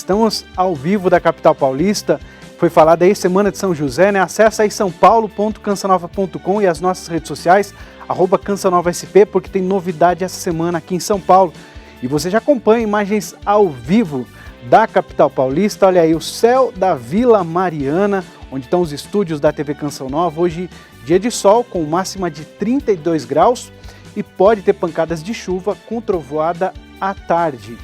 Estamos ao vivo da capital paulista. Foi falada aí Semana de São José, né? Acesse aí saopaulo.cansanova.com e as nossas redes sociais, @cansanovasp, porque tem novidade essa semana aqui em São Paulo. E você já acompanha imagens ao vivo da capital paulista. Olha aí o céu da Vila Mariana, onde estão os estúdios da TV Canção Nova. Hoje, dia de sol, com máxima de 32 graus e pode ter pancadas de chuva com trovoada à tarde.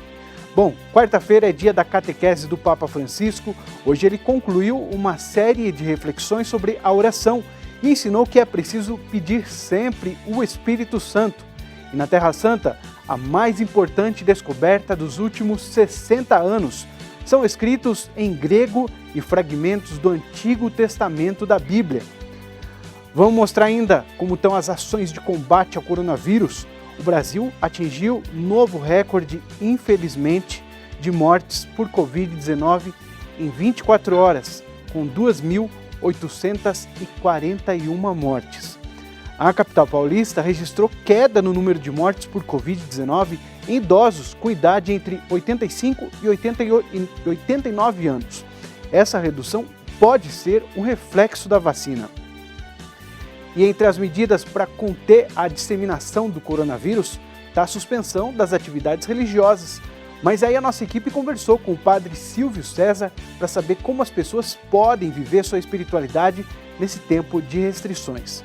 Bom, quarta-feira é dia da catequese do Papa Francisco. Hoje ele concluiu uma série de reflexões sobre a oração e ensinou que é preciso pedir sempre o Espírito Santo. E na Terra Santa, a mais importante descoberta dos últimos 60 anos são escritos em grego e fragmentos do Antigo Testamento da Bíblia. Vamos mostrar ainda como estão as ações de combate ao coronavírus. O Brasil atingiu novo recorde, infelizmente, de mortes por Covid-19 em 24 horas, com 2.841 mortes. A capital paulista registrou queda no número de mortes por Covid-19 em idosos com idade entre 85 e 89 anos. Essa redução pode ser um reflexo da vacina. E entre as medidas para conter a disseminação do coronavírus está a suspensão das atividades religiosas. Mas aí a nossa equipe conversou com o padre Silvio César para saber como as pessoas podem viver sua espiritualidade nesse tempo de restrições.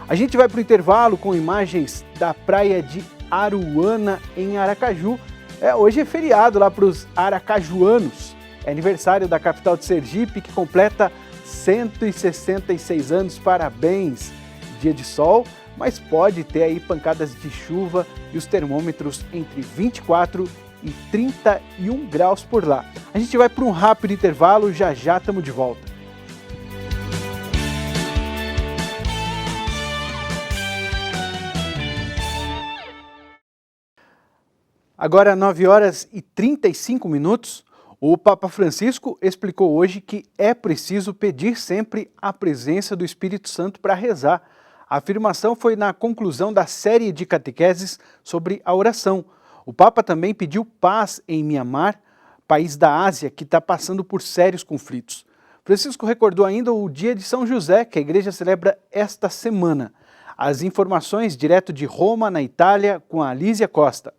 A gente vai para o intervalo com imagens da praia de Aruana, em Aracaju. Hoje é feriado lá para os aracajuanos. É aniversário da capital de Sergipe, que completa 166 anos. Parabéns! Dia de sol, mas pode ter aí pancadas de chuva e os termômetros entre 24 e 31 graus por lá. A gente vai para um rápido intervalo, já estamos de volta. Agora, 9 horas e 35 minutos, o Papa Francisco explicou hoje que é preciso pedir sempre a presença do Espírito Santo para rezar. A afirmação foi na conclusão da série de catequeses sobre a oração. O Papa também pediu paz em Mianmar, país da Ásia que está passando por sérios conflitos. Francisco recordou ainda o dia de São José, que a igreja celebra esta semana. As informações direto de Roma, na Itália, com a Lísia Costa.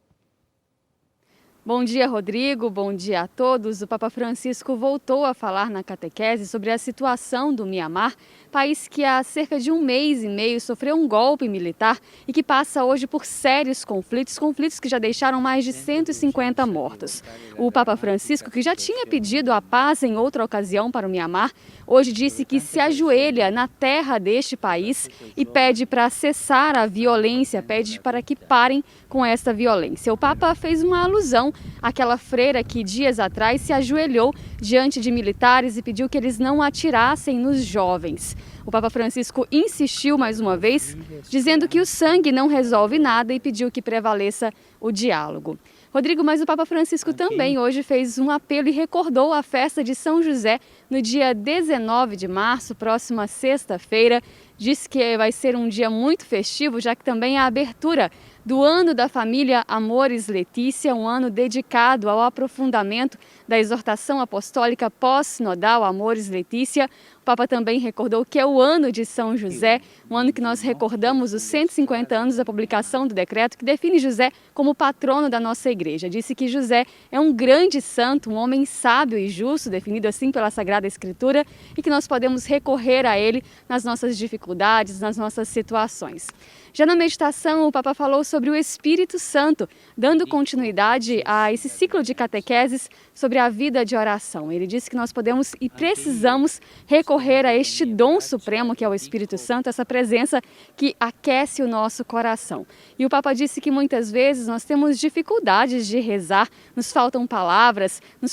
Bom dia, Rodrigo. Bom dia a todos. O Papa Francisco voltou a falar na catequese sobre a situação do Mianmar, país que há cerca de 1 mês e meio sofreu um golpe militar e que passa hoje por sérios conflitos que já deixaram mais de 150 mortos. O Papa Francisco, que já tinha pedido a paz em outra ocasião para o Mianmar, hoje disse que se ajoelha na terra deste país e pede para cessar a violência, pede para que parem com essa violência. O Papa fez uma alusão àquela freira que dias atrás se ajoelhou diante de militares e pediu que eles não atirassem nos jovens. O Papa Francisco insistiu mais uma vez, dizendo que o sangue não resolve nada e pediu que prevaleça o diálogo. Rodrigo, mas o Papa Francisco também hoje fez um apelo e recordou a festa de São José no dia 19 de março, próxima sexta-feira. Disse que vai ser um dia muito festivo, já que também é a abertura do ano da família Amoris Laetitia, um ano dedicado ao aprofundamento da exortação apostólica pós-sinodal Amoris Laetitia. O Papa também recordou que é o ano de São José, um ano que nós recordamos os 150 anos da publicação do decreto que define José como patrono da nossa igreja. Disse que José é um grande santo, um homem sábio e justo, definido assim pela Sagrada Escritura, e que nós podemos recorrer a ele nas nossas dificuldades, nas nossas situações. Já na meditação, o Papa falou sobre o Espírito Santo, dando continuidade a esse ciclo de catequeses sobre a vida de oração. Ele disse que nós podemos e precisamos recorrer a este dom supremo que é o Espírito Santo, essa presença que aquece o nosso coração. E o Papa disse que muitas vezes nós temos dificuldades de rezar, nos faltam palavras, nos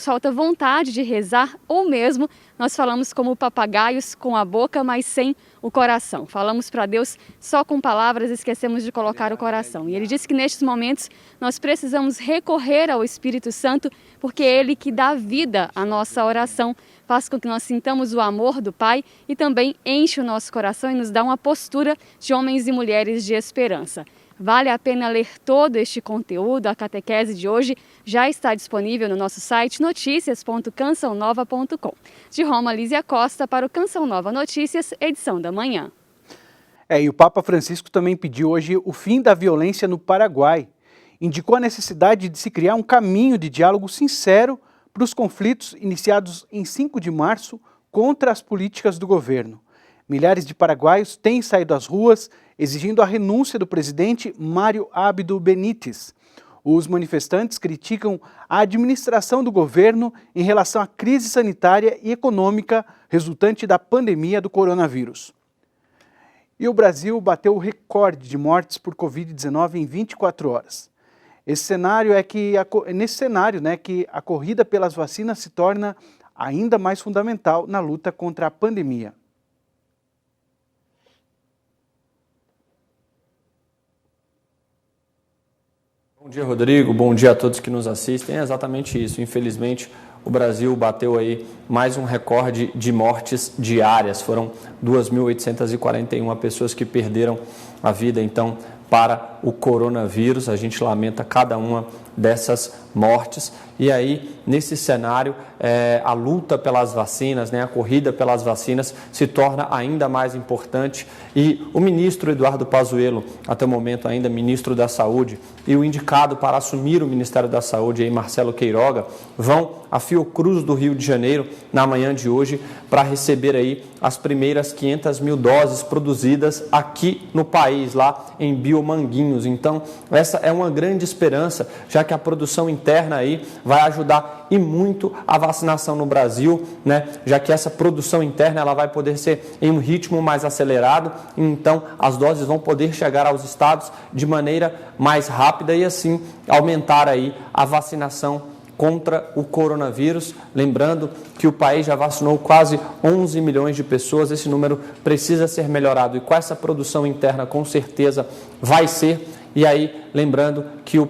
falta vontade de rezar, ou mesmo nós falamos como papagaios com a boca, mas sem o coração. Falamos para Deus só com palavras e esquecemos de colocar o coração. E ele disse que nestes momentos nós precisamos recorrer ao Espírito Santo, porque é ele que dá vida à nossa oração, faz com que nós sintamos o amor do Pai e também enche o nosso coração e nos dá uma postura de homens e mulheres de esperança. Vale a pena ler todo este conteúdo. A catequese de hoje já está disponível no nosso site noticias.cançãonova.com. De Roma, Lísia Costa para o Canção Nova Notícias, edição da manhã. E o Papa Francisco também pediu hoje o fim da violência no Paraguai. Indicou a necessidade de se criar um caminho de diálogo sincero para os conflitos iniciados em 5 de março contra as políticas do governo. Milhares de paraguaios têm saído às ruas exigindo a renúncia do presidente Mário Abdo Benítez. Os manifestantes criticam a administração do governo em relação à crise sanitária e econômica resultante da pandemia do coronavírus. E o Brasil bateu o recorde de mortes por Covid-19 em 24 horas. Nesse cenário que a corrida pelas vacinas se torna ainda mais fundamental na luta contra a pandemia. Bom dia, Rodrigo. Bom dia a todos que nos assistem. É exatamente isso. Infelizmente, o Brasil bateu aí mais um recorde de mortes diárias. Foram 2.841 pessoas que perderam a vida, então, para o coronavírus. A gente lamenta cada uma dessas mortes. E aí, nesse cenário, a luta pelas vacinas, a corrida pelas vacinas se torna ainda mais importante. E o ministro Eduardo Pazuello, até o momento ainda ministro da Saúde, e o indicado para assumir o Ministério da Saúde, aí, Marcelo Queiroga, vão a Fiocruz do Rio de Janeiro na manhã de hoje para receber aí as primeiras 500 mil doses produzidas aqui no país, lá em Biomanguinhos. Então, essa é uma grande esperança, já que a produção interna aí vai ajudar e muito a vacinação no Brasil, já que essa produção interna ela vai poder ser em um ritmo mais acelerado, então as doses vão poder chegar aos estados de maneira mais rápida e assim aumentar aí a vacinação contra o coronavírus. Lembrando que o país já vacinou quase 11 milhões de pessoas, esse número precisa ser melhorado e com essa produção interna com certeza vai ser. E aí, lembrando que o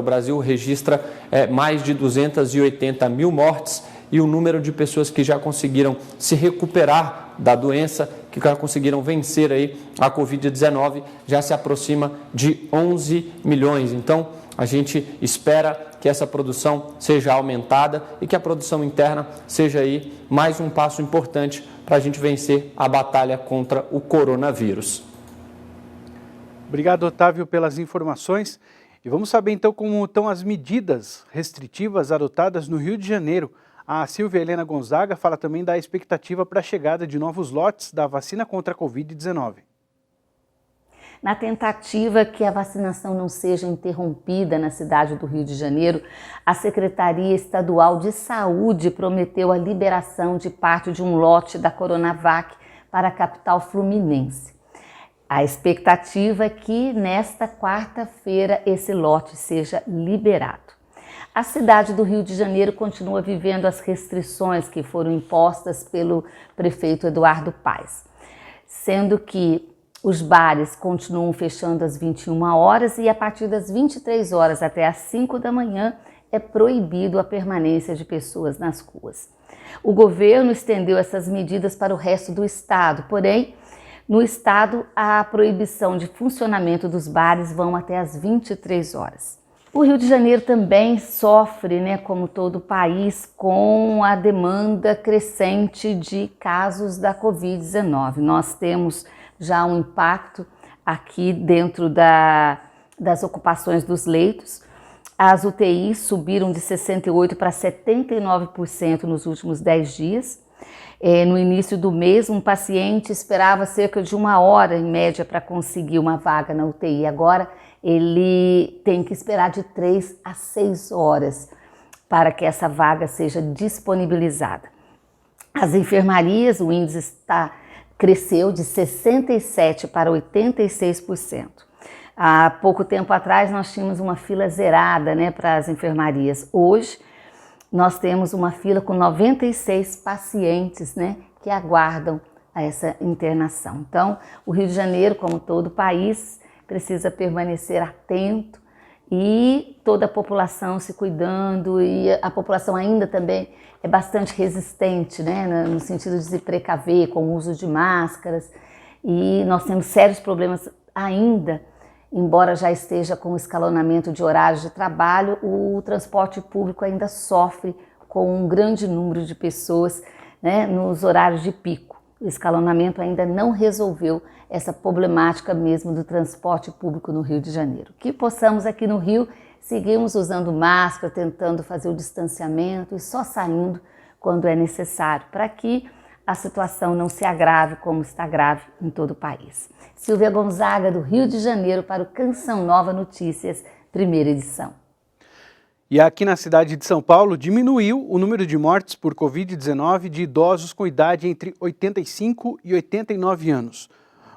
Brasil registra mais de 280 mil mortes e o número de pessoas que já conseguiram se recuperar da doença, que já conseguiram vencer aí a Covid-19, já se aproxima de 11 milhões. Então, a gente espera que essa produção seja aumentada e que a produção interna seja aí mais um passo importante para a gente vencer a batalha contra o coronavírus. Obrigado, Otávio, pelas informações. E vamos saber então como estão as medidas restritivas adotadas no Rio de Janeiro. A Silvia Helena Gonzaga fala também da expectativa para a chegada de novos lotes da vacina contra a Covid-19. Na tentativa que a vacinação não seja interrompida na cidade do Rio de Janeiro, a Secretaria Estadual de Saúde prometeu a liberação de parte de um lote da Coronavac para a capital fluminense. A expectativa é que nesta quarta-feira esse lote seja liberado. A cidade do Rio de Janeiro continua vivendo as restrições que foram impostas pelo prefeito Eduardo Paes, sendo que os bares continuam fechando às 21 horas e a partir das 23 horas até às 5 da manhã é proibido a permanência de pessoas nas ruas. O governo estendeu essas medidas para o resto do estado, porém, no estado, a proibição de funcionamento dos bares vão até às 23 horas. O Rio de Janeiro também sofre, como todo o país, com a demanda crescente de casos da Covid-19. Nós temos já um impacto aqui dentro das ocupações dos leitos. As UTIs subiram de 68% para 79% nos últimos 10 dias. No início do mês, um paciente esperava cerca de 1 hora, em média, para conseguir uma vaga na UTI. Agora, ele tem que esperar de 3 a 6 horas para que essa vaga seja disponibilizada. As enfermarias, o índice cresceu de 67% para 86%. Há pouco tempo atrás, nós tínhamos uma fila zerada para as enfermarias. Hoje, nós temos uma fila com 96 pacientes que aguardam essa internação. Então, o Rio de Janeiro, como todo o país, precisa permanecer atento e toda a população se cuidando, e a população ainda também é bastante resistente, no sentido de se precaver com o uso de máscaras, e nós temos sérios problemas ainda embora já esteja com o escalonamento de horários de trabalho, o transporte público ainda sofre com um grande número de pessoas, né, nos horários de pico. O escalonamento ainda não resolveu essa problemática mesmo do transporte público no Rio de Janeiro. Que possamos aqui no Rio seguirmos usando máscara, tentando fazer o distanciamento e só saindo quando é necessário, para que a situação não se agrave como está grave em todo o país. Silvia Gonzaga, do Rio de Janeiro, para o Canção Nova Notícias, primeira edição. E aqui na cidade de São Paulo, diminuiu o número de mortes por Covid-19 de idosos com idade entre 85 e 89 anos.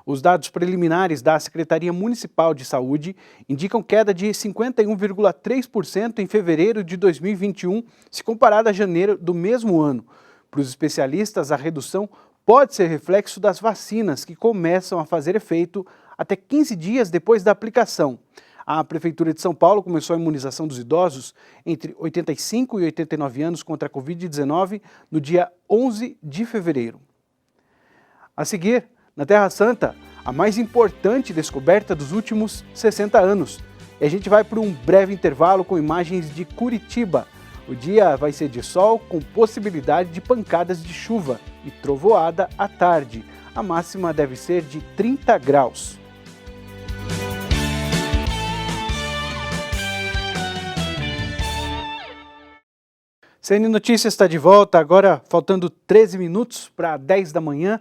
Os dados preliminares da Secretaria Municipal de Saúde indicam queda de 51,3% em fevereiro de 2021, se comparado a janeiro do mesmo ano. Para os especialistas, a redução pode ser reflexo das vacinas, que começam a fazer efeito até 15 dias depois da aplicação. A Prefeitura de São Paulo começou a imunização dos idosos entre 85 e 89 anos contra a Covid-19 no dia 11 de fevereiro. A seguir, na Terra Santa, a mais importante descoberta dos últimos 60 anos. E a gente vai para um breve intervalo com imagens de Curitiba. O dia vai ser de sol com possibilidade de pancadas de chuva e trovoada à tarde. A máxima deve ser de 30 graus. CN Notícias está de volta, agora faltando 13 minutos para 10 da manhã.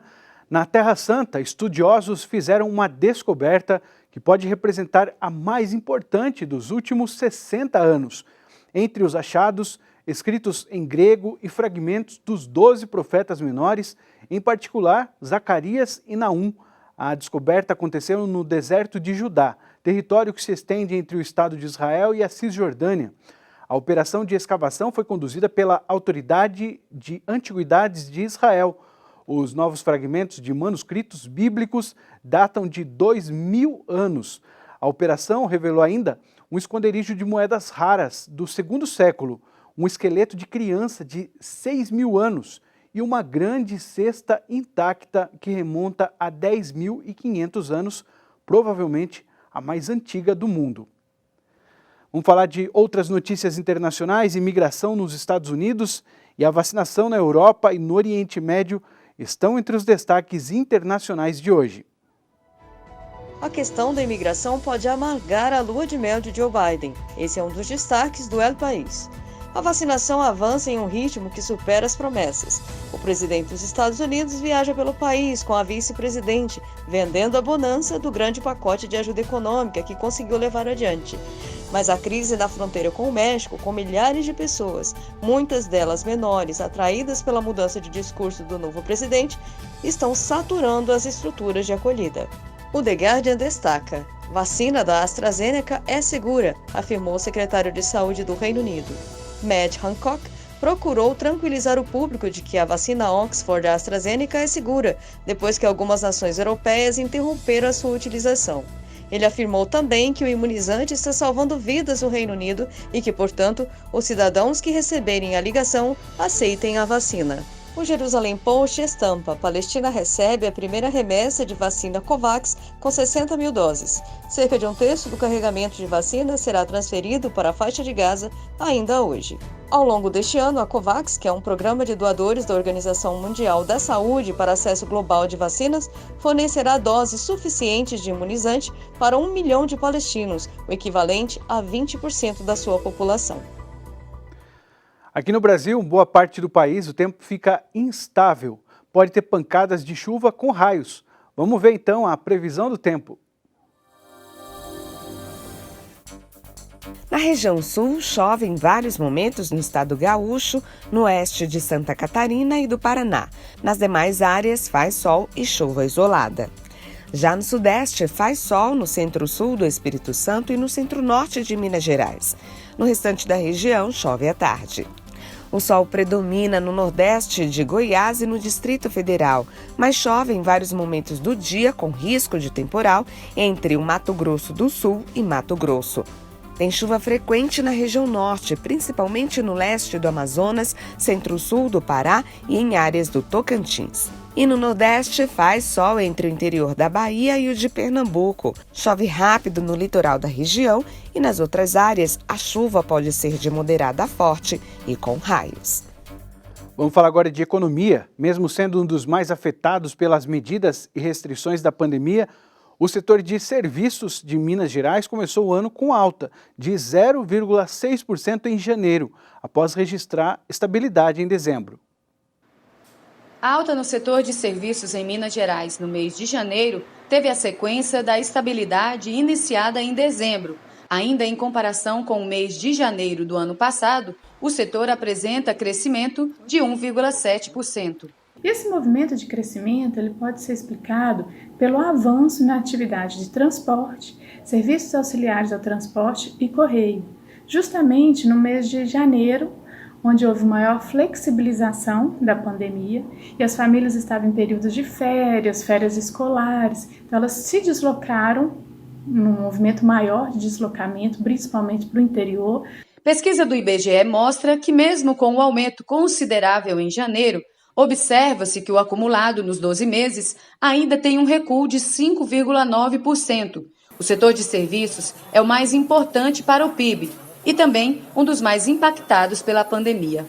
Na Terra Santa, estudiosos fizeram uma descoberta que pode representar a mais importante dos últimos 60 anos. Entre os achados, escritos em grego e fragmentos dos 12 profetas menores, em particular Zacarias e Naum. A descoberta aconteceu no deserto de Judá, território que se estende entre o Estado de Israel e a Cisjordânia. A operação de escavação foi conduzida pela Autoridade de Antiguidades de Israel. Os novos fragmentos de manuscritos bíblicos datam de 2000 anos. A operação revelou ainda um esconderijo de moedas raras do segundo século, um esqueleto de criança de 6.000 anos e uma grande cesta intacta que remonta a 10.500 anos, provavelmente a mais antiga do mundo. Vamos falar de outras notícias internacionais. Imigração nos Estados Unidos e a vacinação na Europa e no Oriente Médio estão entre os destaques internacionais de hoje. A questão da imigração pode amargar a lua de mel de Joe Biden. Esse é um dos destaques do El País. A vacinação avança em um ritmo que supera as promessas. O presidente dos Estados Unidos viaja pelo país com a vice-presidente, vendendo a bonança do grande pacote de ajuda econômica que conseguiu levar adiante. Mas a crise na fronteira com o México, com milhares de pessoas, muitas delas menores, atraídas pela mudança de discurso do novo presidente, estão saturando as estruturas de acolhida. O The Guardian destaca: vacina da AstraZeneca é segura, afirmou o secretário de Saúde do Reino Unido. Matt Hancock procurou tranquilizar o público de que a vacina Oxford AstraZeneca é segura, depois que algumas nações europeias interromperam a sua utilização. Ele afirmou também que o imunizante está salvando vidas no Reino Unido e que, portanto, os cidadãos que receberem a ligação aceitem a vacina. O Jerusalém Post estampa: Palestina recebe a primeira remessa de vacina Covax com 60 mil doses. Cerca de um terço do carregamento de vacina será transferido para a faixa de Gaza ainda hoje. Ao longo deste ano, a Covax, que é um programa de doadores da Organização Mundial da Saúde para acesso global de vacinas, fornecerá doses suficientes de imunizante para 1 milhão de palestinos, o equivalente a 20% da sua população. Aqui no Brasil, boa parte do país, o tempo fica instável. Pode ter pancadas de chuva com raios. Vamos ver então a previsão do tempo. Na região sul, chove em vários momentos no estado gaúcho, no oeste de Santa Catarina e do Paraná. Nas demais áreas, faz sol e chuva isolada. Já no sudeste, faz sol no centro-sul do Espírito Santo e no centro-norte de Minas Gerais. No restante da região, chove à tarde. O sol predomina no nordeste de Goiás e no Distrito Federal, mas chove em vários momentos do dia com risco de temporal entre o Mato Grosso do Sul e Mato Grosso. Tem chuva frequente na região norte, principalmente no leste do Amazonas, centro-sul do Pará e em áreas do Tocantins. E no Nordeste faz sol entre o interior da Bahia e o de Pernambuco. Chove rápido no litoral da região e nas outras áreas a chuva pode ser de moderada a forte e com raios. Vamos falar agora de economia. Mesmo sendo um dos mais afetados pelas medidas e restrições da pandemia, o setor de serviços de Minas Gerais começou o ano com alta de 0,6% em janeiro, após registrar estabilidade em dezembro. A alta no setor de serviços em Minas Gerais no mês de janeiro teve a sequência da estabilidade iniciada em dezembro. Ainda em comparação com o mês de janeiro do ano passado, o setor apresenta crescimento de 1,7%. Esse movimento de crescimento ele pode ser explicado pelo avanço na atividade de transporte, serviços auxiliares ao transporte e correio. Justamente no mês de janeiro, onde houve maior flexibilização da pandemia e as famílias estavam em períodos de férias escolares, então elas se deslocaram num movimento maior de deslocamento, principalmente para o interior. Pesquisa do IBGE mostra que mesmo com o aumento considerável em janeiro, observa-se que o acumulado nos 12 meses ainda tem um recuo de 5,9%. O setor de serviços é o mais importante para o PIB e também um dos mais impactados pela pandemia.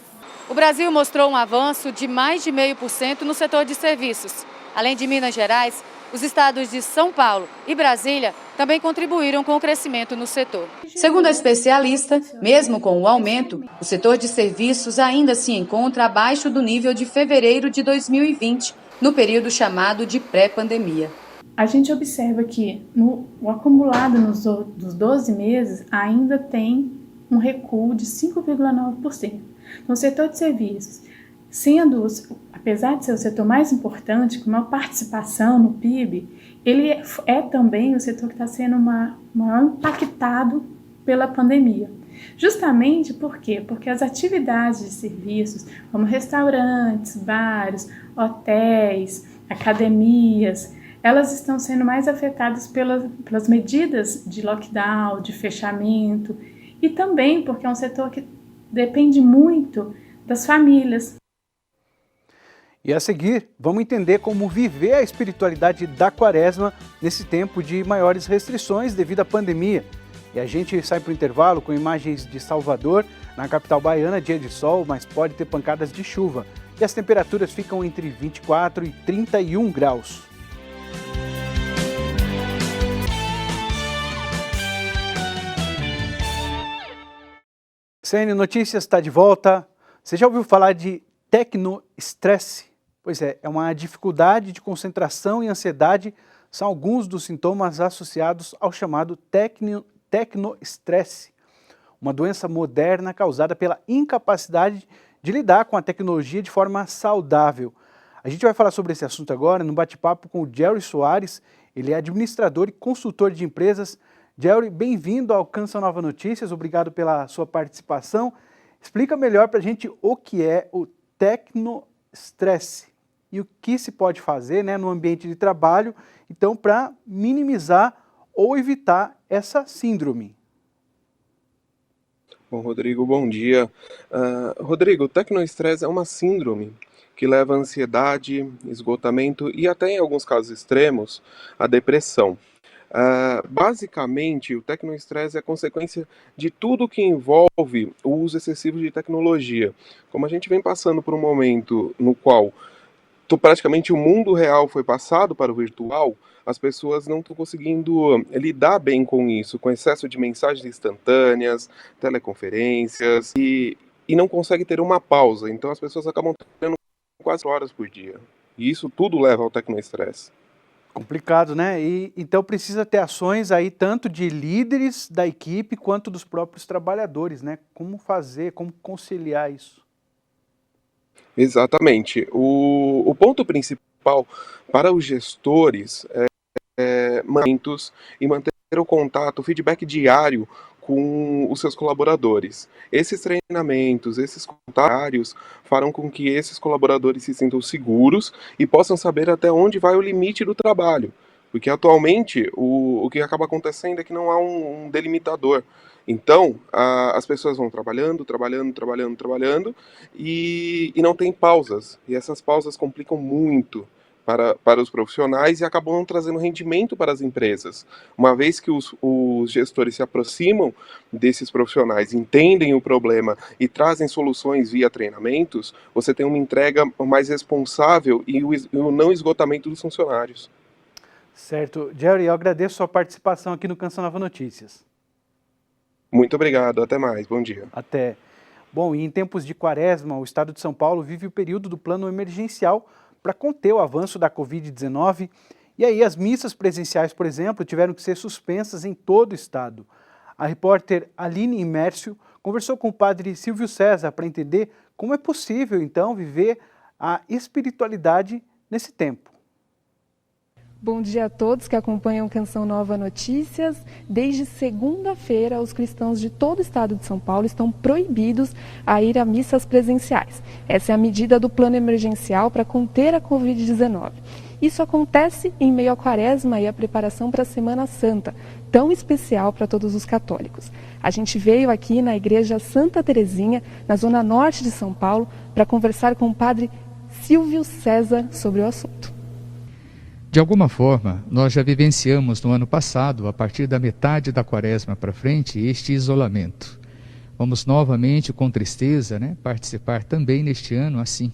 O Brasil mostrou um avanço de mais de 0,5% no setor de serviços. Além de Minas Gerais, os estados de São Paulo e Brasília também contribuíram com o crescimento no setor. Segundo a especialista, mesmo com o aumento, o setor de serviços ainda se encontra abaixo do nível de fevereiro de 2020, no período chamado de pré-pandemia. A gente observa que o acumulado dos 12 meses ainda tem um recuo de 5,9%. No setor de serviços, apesar de ser o setor mais importante, com maior participação no PIB, ele é também o setor que está sendo maior impactado pela pandemia. Justamente por quê? Porque as atividades de serviços, como restaurantes, bares, hotéis, academias, elas estão sendo mais afetadas pelas medidas de lockdown, de fechamento, e também porque é um setor que depende muito das famílias. E a seguir, vamos entender como viver a espiritualidade da Quaresma nesse tempo de maiores restrições devido à pandemia. E a gente sai para o intervalo com imagens de Salvador, na capital baiana, dia de sol, mas pode ter pancadas de chuva. E as temperaturas ficam entre 24 e 31 graus. CN Notícias está de volta. Você já ouviu falar de tecnoestresse? Pois é uma dificuldade de concentração e ansiedade são alguns dos sintomas associados ao chamado tecnoestresse, uma doença moderna causada pela incapacidade de lidar com a tecnologia de forma saudável. A gente vai falar sobre esse assunto agora no bate-papo com o Jerry Soares, ele é administrador e consultor de empresas. Jerry, bem-vindo ao Canção Nova Notícias, obrigado pela sua participação. Explica melhor para a gente o que é o tecnoestresse e o que se pode fazer, né, no ambiente de trabalho, então, para minimizar ou evitar essa síndrome. Bom, Rodrigo, bom dia. Rodrigo, o tecnoestresse é uma síndrome que leva a ansiedade, esgotamento e até, em alguns casos extremos, a depressão. Basicamente, o tecnoestresse é consequência de tudo que envolve o uso excessivo de tecnologia. Como a gente vem passando por um momento no qual praticamente o mundo real foi passado para o virtual, as pessoas não estão conseguindo lidar bem com isso, com excesso de mensagens instantâneas, teleconferências, e não conseguem ter uma pausa. Então as pessoas acabam trabalhando 4 horas por dia. E isso tudo leva ao tecnoestresse. Complicado, né? E então precisa ter ações aí tanto de líderes da equipe quanto dos próprios trabalhadores, né? Como fazer, como conciliar isso? Exatamente. O ponto principal para os gestores é manter o contato, o feedback diário com os seus colaboradores. Esses treinamentos, esses contatos farão com que esses colaboradores se sintam seguros e possam saber até onde vai o limite do trabalho. Porque atualmente o que acaba acontecendo é que não há um delimitador. Então, as pessoas vão trabalhando e não tem pausas. E essas pausas complicam muito para os profissionais e acabam não trazendo rendimento para as empresas. Uma vez que os gestores se aproximam desses profissionais, entendem o problema e trazem soluções via treinamentos, você tem uma entrega mais responsável e o não esgotamento dos funcionários. Certo. Jerry, eu agradeço a sua participação aqui no Canção Nova Notícias. Muito obrigado, até mais, bom dia. Até. Bom, e em tempos de quaresma, o estado de São Paulo vive o período do plano emergencial para conter o avanço da Covid-19. E aí as missas presenciais, por exemplo, tiveram que ser suspensas em todo o estado. A repórter Aline Imércio conversou com o padre Silvio César para entender como é possível, então, viver a espiritualidade nesse tempo. Bom dia a todos que acompanham Canção Nova Notícias. Desde segunda-feira, os cristãos de todo o estado de São Paulo estão proibidos a ir a missas presenciais. Essa é a medida do plano emergencial para conter a Covid-19. Isso acontece em meio à quaresma e à preparação para a Semana Santa, tão especial para todos os católicos. A gente veio aqui na Igreja Santa Terezinha, na zona norte de São Paulo, para conversar com o padre Silvio César sobre o assunto. De alguma forma, nós já vivenciamos no ano passado, a partir da metade da quaresma para frente, este isolamento. Vamos novamente, com tristeza, participar também neste ano assim.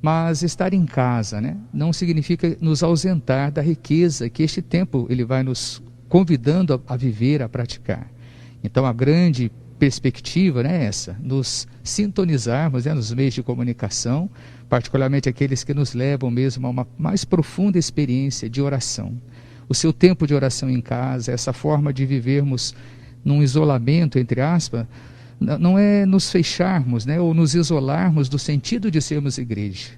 Mas estar em casa não significa nos ausentar da riqueza que este tempo ele vai nos convidando a viver, a praticar. Então a grande perspectiva é essa, nos sintonizarmos nos meios de comunicação, particularmente aqueles que nos levam mesmo a uma mais profunda experiência de oração. O seu tempo de oração em casa, essa forma de vivermos num isolamento, entre aspas, não é nos fecharmos ou nos isolarmos do sentido de sermos igreja.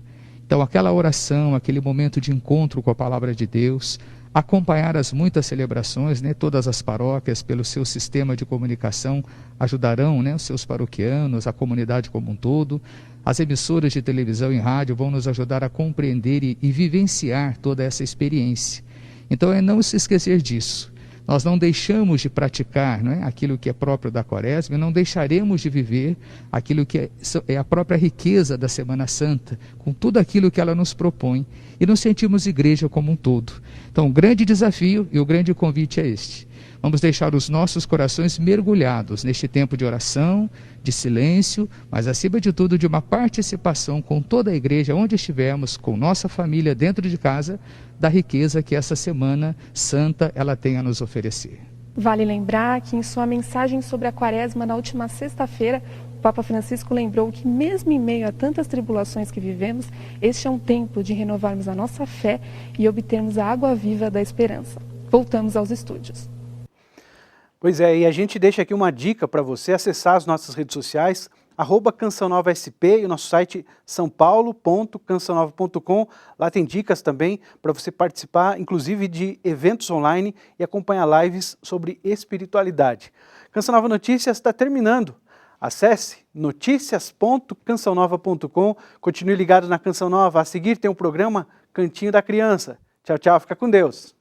Então aquela oração, aquele momento de encontro com a palavra de Deus, acompanhar as muitas celebrações, todas as paróquias, pelo seu sistema de comunicação, ajudarão os seus paroquianos, a comunidade como um todo. As emissoras de televisão e rádio vão nos ajudar a compreender e vivenciar toda essa experiência. Então é não se esquecer disso. Nós não deixamos de praticar aquilo que é próprio da quaresma e não deixaremos de viver aquilo que é a própria riqueza da Semana Santa, com tudo aquilo que ela nos propõe, e nos sentimos igreja como um todo. Então o grande desafio e o grande convite é este. Vamos deixar os nossos corações mergulhados neste tempo de oração, de silêncio, mas acima de tudo de uma participação com toda a igreja, onde estivermos, com nossa família dentro de casa, da riqueza que essa Semana Santa ela tem a nos oferecer. Vale lembrar que em sua mensagem sobre a quaresma na última sexta-feira, o Papa Francisco lembrou que mesmo em meio a tantas tribulações que vivemos, este é um tempo de renovarmos a nossa fé e obtermos a água viva da esperança. Voltamos aos estúdios. Pois é, e a gente deixa aqui uma dica para você acessar as nossas redes sociais, @CançãoNovaSP e o nosso site saopaulo.cançãonova.com. Lá tem dicas também para você participar, inclusive de eventos online e acompanhar lives sobre espiritualidade. Canção Nova Notícias está terminando. Acesse noticias.cançãonova.com. Continue ligado na Canção Nova. A seguir tem o programa Cantinho da Criança. Tchau, tchau. Fica com Deus.